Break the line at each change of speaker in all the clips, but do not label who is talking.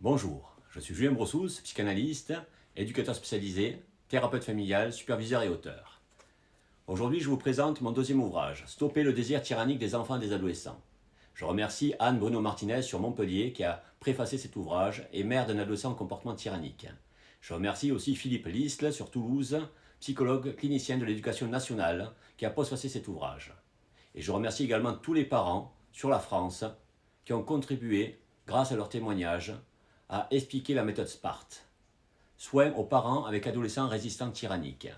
Bonjour, je suis Julien Brossous, psychanalyste, éducateur spécialisé, thérapeute familial, superviseur et auteur. Aujourd'hui, je vous présente mon deuxième ouvrage, Stopper le désir tyrannique des enfants et des adolescents. Je remercie Anne Bruno Martinez sur Montpellier qui a préfacé cet ouvrage et mère d'un adolescent au comportement tyrannique. Je remercie aussi Philippe Lisle sur Toulouse, psychologue clinicien de l'éducation nationale qui a postfacé cet ouvrage. Et je remercie également tous les parents sur la France qui ont contribué, grâce à leurs témoignages, à expliquer la méthode SPART. Soins aux parents avec adolescents résistants tyranniques.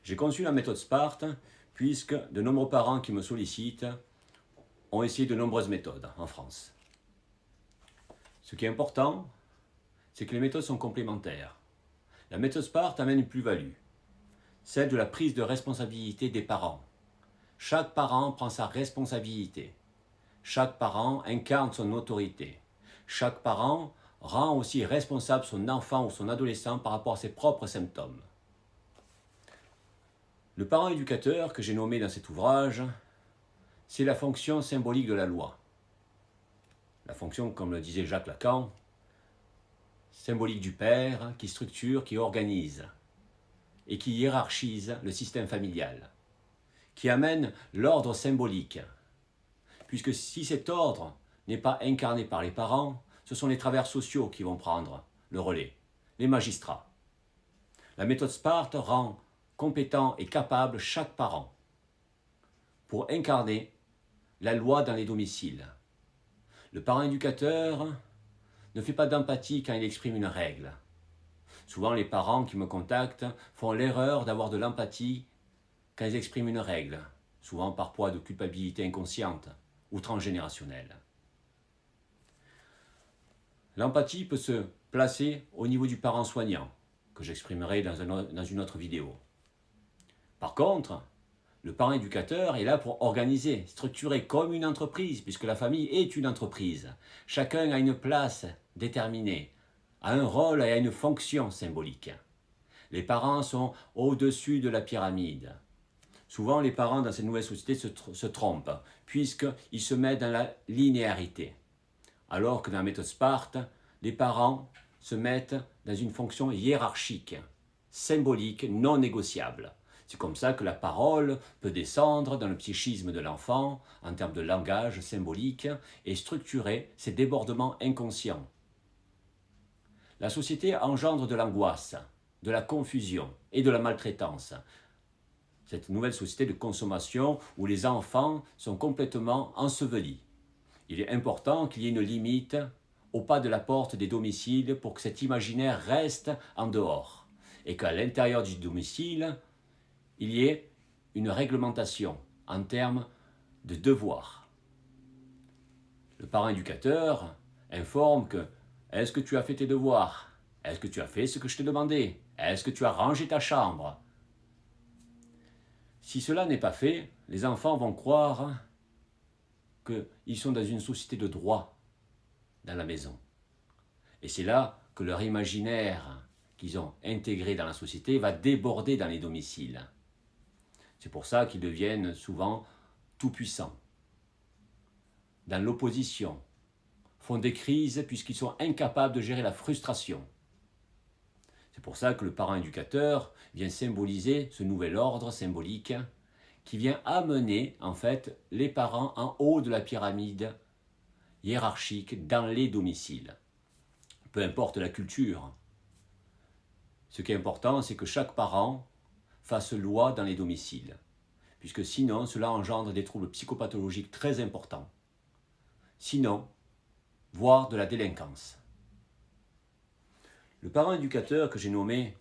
J'ai conçu la méthode SPART puisque de nombreux parents qui me sollicitent ont essayé de nombreuses méthodes en France. Ce qui est important, c'est que les méthodes sont complémentaires. La méthode SPART amène une plus-value, celle de la prise de responsabilité des parents. Chaque parent prend sa responsabilité. Chaque parent incarne son autorité. Chaque parent rend aussi responsable son enfant ou son adolescent par rapport à ses propres symptômes. Le parent éducateur que j'ai nommé dans cet ouvrage, c'est la fonction symbolique de la loi. La fonction, comme le disait Jacques Lacan, symbolique du père qui structure, qui organise et qui hiérarchise le système familial, qui amène l'ordre symbolique, puisque si cet ordre n'est pas incarné par les parents, ce sont les travailleurs sociaux qui vont prendre le relais, les magistrats. La méthode SPART rend compétent et capable chaque parent pour incarner la loi dans les domiciles. Le parent éducateur ne fait pas d'empathie quand il exprime une règle. Souvent, les parents qui me contactent font l'erreur d'avoir de l'empathie quand ils expriment une règle, souvent par poids de culpabilité inconsciente ou transgénérationnelle. L'empathie peut se placer au niveau du parent soignant, que j'exprimerai dans une autre vidéo. Par contre, le parent éducateur est là pour organiser, structurer comme une entreprise, puisque la famille est une entreprise. Chacun a une place déterminée, a un rôle et a une fonction symbolique. Les parents sont au-dessus de la pyramide. Souvent, les parents dans cette nouvelle société se trompent, puisqu'ils se mettent dans la linéarité. Alors que dans la méthode SPART, les parents se mettent dans une fonction hiérarchique, symbolique, non négociable. C'est comme ça que la parole peut descendre dans le psychisme de l'enfant, en termes de langage symbolique, et structurer ses débordements inconscients. La société engendre de l'angoisse, de la confusion et de la maltraitance. Cette nouvelle société de consommation où les enfants sont complètement ensevelis. Il est important qu'il y ait une limite au pas de la porte des domiciles pour que cet imaginaire reste en dehors et qu'à l'intérieur du domicile, il y ait une réglementation en termes de devoirs. Le parent éducateur informe que est-ce que tu as fait tes devoirs? Est-ce que tu as fait ce que je t'ai demandé? Est-ce que tu as rangé ta chambre? Si cela n'est pas fait, les enfants vont croire qu'ils sont dans une société de droit dans la maison. Et c'est là que leur imaginaire qu'ils ont intégré dans la société va déborder dans les domiciles. C'est pour ça qu'ils deviennent souvent tout-puissants, dans l'opposition, font des crises puisqu'ils sont incapables de gérer la frustration. C'est pour ça que le parent éducateur vient symboliser ce nouvel ordre symbolique qui vient amener en fait les parents en haut de la pyramide hiérarchique dans les domiciles. Peu importe la culture. Ce qui est important, c'est que chaque parent fasse loi dans les domiciles, puisque sinon cela engendre des troubles psychopathologiques très importants. Sinon, voire de la délinquance. Le parent éducateur que j'ai nommé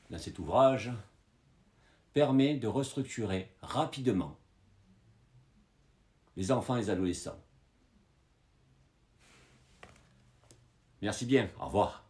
dans cet ouvrage permet de restructurer rapidement les enfants et les adolescents. Merci bien, au revoir.